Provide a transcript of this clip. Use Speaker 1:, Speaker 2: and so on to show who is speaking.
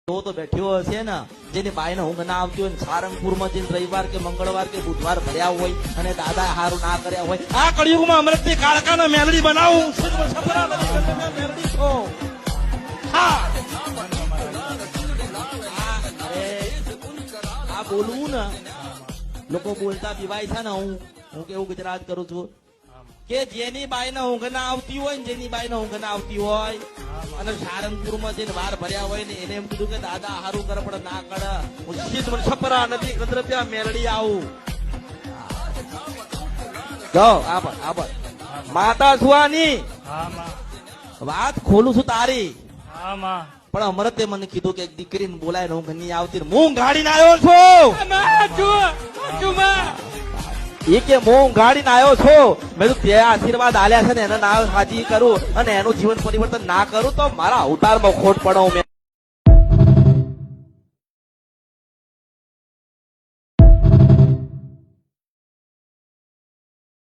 Speaker 1: તો બેઠ્યો હશે ને જેની બાઈને ઊંઘ ના આવતી હોય, સારંગપુરમાં જઈને રવિવાર કે મંગળવાર કે બુધવાર ભર્યા હોય અને દાદા હારું ના કર્યા હોય, આ કળિયુગમાં અમૃતની કાળકાનો મેલડી બનાવું. આ બોલવું ને લોકો બોલતા બીવાય છે ને. હું કેવું ગુજરાત કરું છું કે જેની બાઈને ઊંઘ ના આવતી હોય ને જેની બાઈને ઊંઘ ના આવતી હોય અને સારંગપુરમાં જઈને વાર ભર્યા હોય ને એને એમ કીધું કે દાદા હારું કરે પણ ના કરે, હું સીધ મને છપરા નથી કંદ્રપ્યા મેરડી આવું. જો આબર માતા છુઆની વાત ખોલું છું તારી, પણ અમરતે મને કીધું કે દીકરીને બોલાય ઊંઘ નહીં આવતી, હું ગાડીને આવ્યો છું. એ કે હું ગાડીને આવ્યો છો. મેં તે આશીર્વાદ આલ્યા છે ને એને ના હાજી કરું અને એનું જીવન પરિવર્તન ના કરું તો મારા અવતારમાં ખોટ પડો.